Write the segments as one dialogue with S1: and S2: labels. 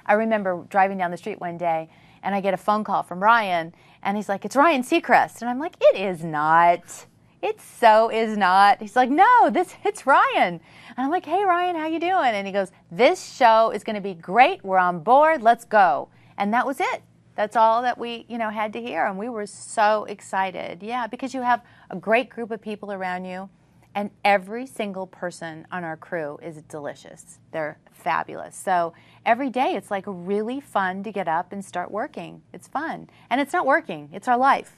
S1: I remember driving down the street one day, and I get a phone call from Ryan, and he's like, "It's Ryan Seacrest." And I'm like, "It is not. It so is not." He's like, "No, it's Ryan." And I'm like, "Hey, Ryan, how you doing?" And he goes, "This show is going to be great. We're on board. Let's go." And that was it. That's all that we, had to hear, and we were so excited. Yeah, because you have a great group of people around you, and every single person on our crew is delicious. They're fabulous. So every day it's like really fun to get up and start working. It's fun. And it's not working. It's our life.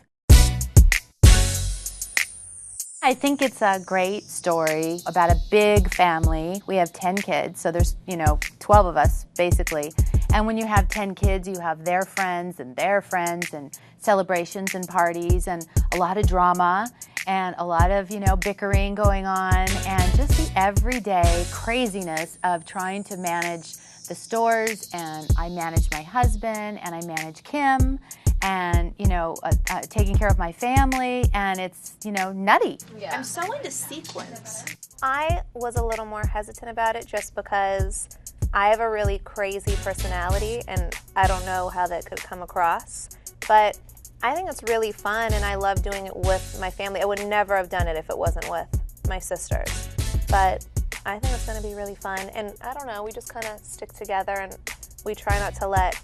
S1: I think it's a great story about a big family. We have 10 kids, so there's, 12 of us, basically. And when you have 10 kids, you have their friends and celebrations and parties and a lot of drama and a lot of, bickering going on and just the everyday craziness of trying to manage the stores. And I manage my husband and I manage Kim and, taking care of my family, and it's, nutty.
S2: Yeah. I'm so into sequins.
S3: I was a little more hesitant about it just because I have a really crazy personality, and I don't know how that could come across. But I think it's really fun, and I love doing it with my family. I would never have done it if it wasn't with my sisters. But I think it's going to be really fun. And I don't know, we just kind of stick together, and we try not to let...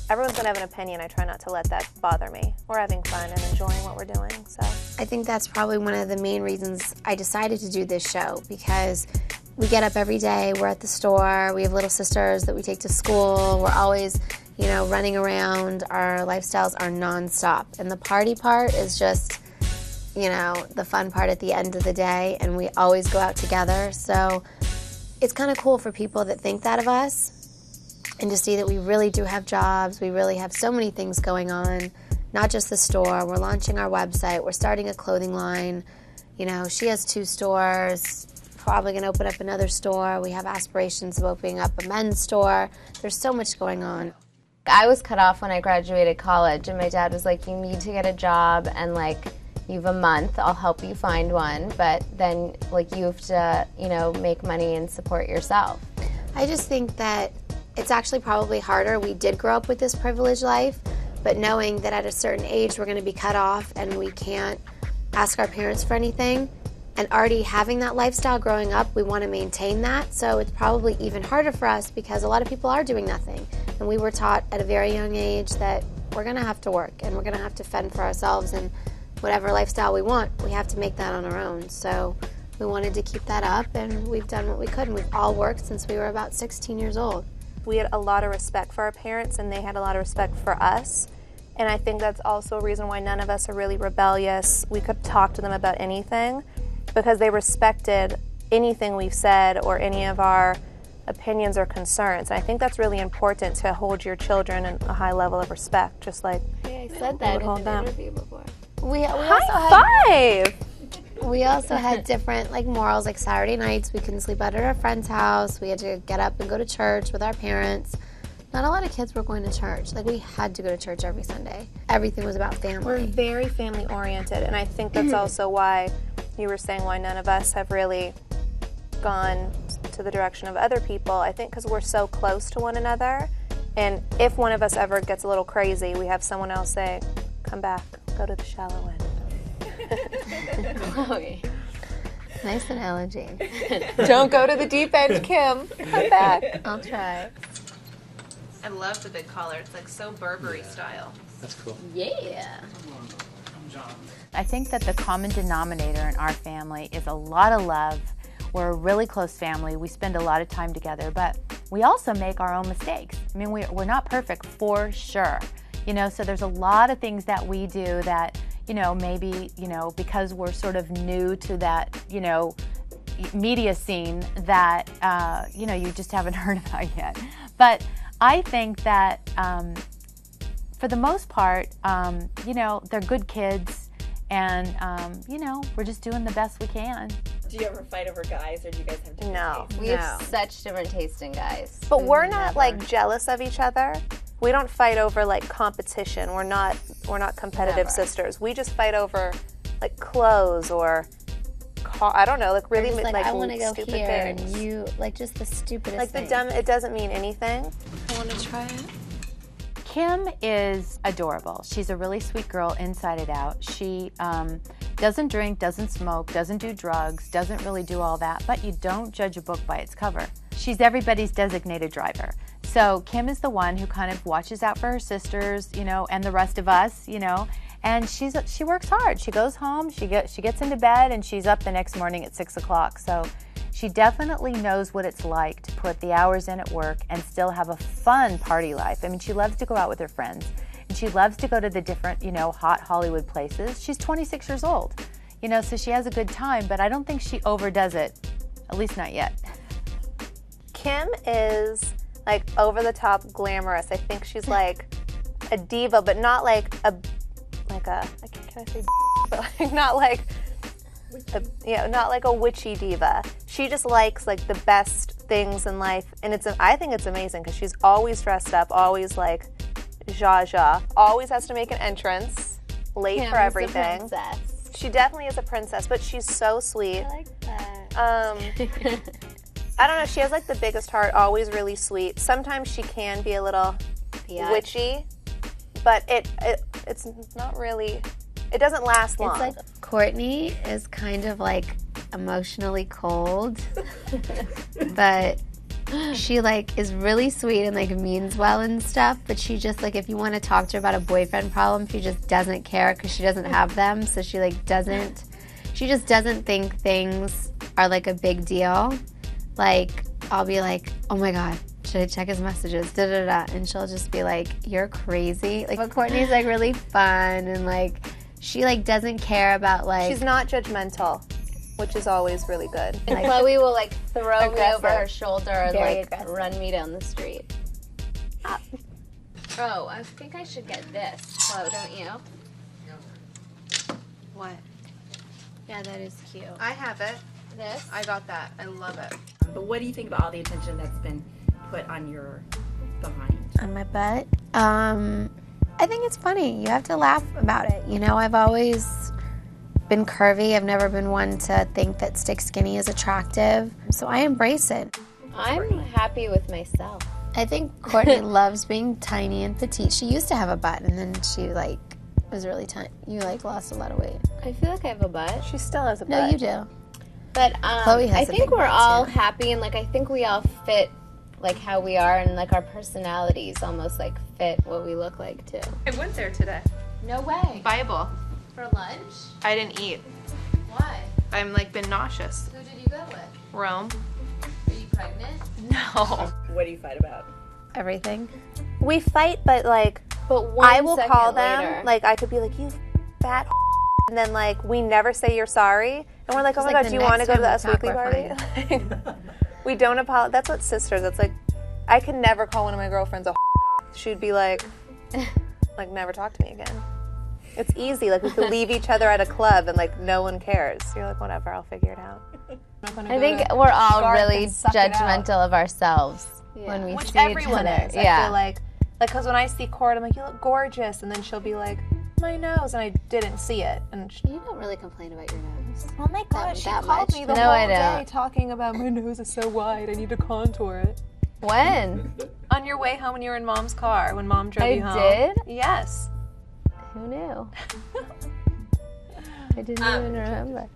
S3: Everyone's going to have an opinion. I try not to let that bother me. We're having fun and enjoying what we're doing. So
S4: I think that's probably one of the main reasons I decided to do this show, because we get up every day, we're at the store, we have little sisters that we take to school, we're always, running around, our lifestyles are nonstop. And the party part is just, the fun part at the end of the day, and we always go out together. So it's kind of cool for people that think that of us, and to see that we really do have jobs, we really have so many things going on, not just the store. We're launching our website, we're starting a clothing line, she has 2 stores, probably going to open up another store. We have aspirations of opening up a men's store. There's so much going on.
S5: I was cut off when I graduated college, and my dad was like, "You need to get a job, and you have a month, I'll help you find one, but then you have to, make money and support yourself."
S4: I just think that it's actually probably harder. We did grow up with this privileged life, but knowing that at a certain age we're going to be cut off and we can't ask our parents for anything, and already having that lifestyle growing up, we want to maintain that. So it's probably even harder for us because a lot of people are doing nothing. And we were taught at a very young age that we're going to have to work and we're going to have to fend for ourselves, and whatever lifestyle we want, we have to make that on our own. So we wanted to keep that up, and we've done what we could, and we've all worked since we were about 16 years old.
S3: we had a lot of respect for our parents, and they had a lot of respect for us. And I think that's also a reason why none of us are really rebellious. We could talk to them about anything because they respected anything we've said or any of our opinions or concerns. And I think that's really important, to hold your children in a high level of respect, just like
S4: I said that in an interview before. We also had different morals. Like Saturday nights, we couldn't sleep out at our friend's house. We had to get up and go to church with our parents. Not a lot of kids were going to church. We had to go to church every Sunday. Everything was about family.
S3: We're very family oriented, and I think that's also why you were saying why none of us have really gone to the direction of other people. I think because we're so close to one another, and if one of us ever gets a little crazy, we have someone else say, come back, go to the shallow end.
S4: Khloe. Nice analogy.
S3: Don't go to the deep end, Kim. Come back.
S4: I'll try.
S2: I love the big collar. It's so Burberry style.
S6: That's cool.
S4: Yeah.
S1: I think that the common denominator in our family is a lot of love. We're a really close family. We spend a lot of time together, but we also make our own mistakes. I mean, we're not perfect for sure. So there's a lot of things that we do that, maybe, because we're sort of new to that, media scene that, you just haven't heard about yet. But I think that for the most part, they're good kids, and, we're just doing the best we can.
S7: Do you ever fight over guys, or do you guys have different tastes?
S5: We have such different taste in guys.
S3: But we're not jealous of each other. We don't fight over competition. We're not competitive sisters. We just fight over clothes or I don't know, like really
S4: Just like,
S3: like
S4: I want to go
S3: stupid
S4: here,
S3: things.
S4: and you like just the stupidest
S3: Like the
S4: thing.
S3: dumb. It doesn't mean anything.
S2: I want to try it.
S1: Kim is adorable. She's a really sweet girl inside and out. She doesn't drink, doesn't smoke, doesn't do drugs, doesn't really do all that, but you don't judge a book by its cover. She's everybody's designated driver. So Kim is the one who kind of watches out for her sisters, you know, and the rest of us, you know, and she works hard. She goes home, she gets into bed, and she's up the next morning at 6 o'clock. So she definitely knows what it's like to put the hours in at work and still have a fun party life. I mean, she loves to go out with her friends, and she loves to go to the different, you know, hot Hollywood places. She's 26 years old, you know, so she has a good time, but I don't think she overdoes it, at least not yet.
S3: Kim is like over the top glamorous. I think she's like a diva, but not like a can I say but like not like not like a witchy diva. She just likes like the best things in life, and I think it's amazing because she's always dressed up, always like zsa, always has to make an entrance, late
S5: Kim
S3: for
S5: is a
S3: everything.
S5: princess.
S3: She definitely is a princess, but she's so sweet.
S4: I like that.
S3: I don't know, she has like the biggest heart, always really sweet. Sometimes she can be a little witchy, but it's not really, it doesn't last long.
S4: It's like Kourtney is kind of like emotionally cold, but she like is really sweet and like means well and stuff, but she just like, if you want to talk to her about a boyfriend problem, she just doesn't care because she doesn't have them, so she just doesn't think things are like a big deal. Like, I'll be like, oh my God, should I check his messages? Da-da-da. And she'll just be like, you're crazy. Like, but Kourtney's like really fun and like, she like doesn't care about like.
S3: She's not judgmental, which is always really good.
S5: And Khloe will like throw me
S3: Aggressive.
S5: over her shoulder and
S4: Very
S5: like
S4: aggressive.
S5: run me down the street. Oh, I think I should get this, Khloe, don't you?
S2: What?
S4: Yeah, that is cute.
S2: I have it.
S5: This?
S2: I got that. I love it.
S7: But what do you think about all the attention that's been put on your behind?
S4: On my butt. I think it's funny. You have to laugh about it. You know, I've always been curvy. I've never been one to think that stick skinny is attractive. So I embrace it.
S5: I'm happy with myself.
S4: I think Kourtney loves being tiny and petite. She used to have a butt, and then she like was really tiny. You like lost a lot of weight.
S5: I feel like I have a butt.
S3: She still has a
S4: No,
S3: butt.
S4: you do.
S5: But
S4: Khloe has
S5: I
S4: a
S5: think
S4: big
S5: we're
S4: butt,
S5: all
S4: too.
S5: happy, and like I think we all fit like how we are, and like our personalities almost like fit what we look like too.
S2: I went there today.
S5: No way.
S2: Bible.
S5: For lunch?
S2: I didn't eat.
S5: Why?
S2: I'm like been nauseous.
S5: Who did you go with?
S2: Rome.
S5: Are you pregnant?
S2: No.
S7: What do you fight about?
S4: Everything.
S3: We fight, but like
S5: But one
S3: I will
S5: second
S3: call them.
S5: later.
S3: Like I could be like, you fat, and then like we never say you're sorry, and we're like, oh
S4: Just
S3: my
S4: like
S3: God,
S4: the
S3: do you want to
S4: next
S3: go to the
S4: time
S3: Us
S4: we talk,
S3: Weekly
S4: we're
S3: party? We don't apologize. That's what sisters. That's like, I can never call one of my girlfriends a. She'd be like never talk to me again. It's easy. Like we could leave each other at a club and like no one cares. You're like, whatever, I'll figure it out.
S5: I think we're all
S3: Scarf
S5: really
S3: and suck it out.
S5: judgmental of ourselves when we
S3: Which
S5: see
S3: everyone
S5: each other.
S3: is.
S5: Yeah.
S3: I feel like because when I see Court, I'm like, you look gorgeous, and then she'll be like, my nose, and I didn't see it, and
S4: You don't really complain about your nose.
S3: oh my God, she
S4: that
S3: called
S4: much.
S3: me the
S5: No,
S3: whole
S5: I
S3: day
S5: don't.
S3: talking about my nose is so wide, I need to contour it.
S5: When?
S3: On your way home when you were in Mom's car, when Mom drove
S5: I
S3: you home.
S5: did?
S3: Yes.
S5: Who knew? I didn't even remember.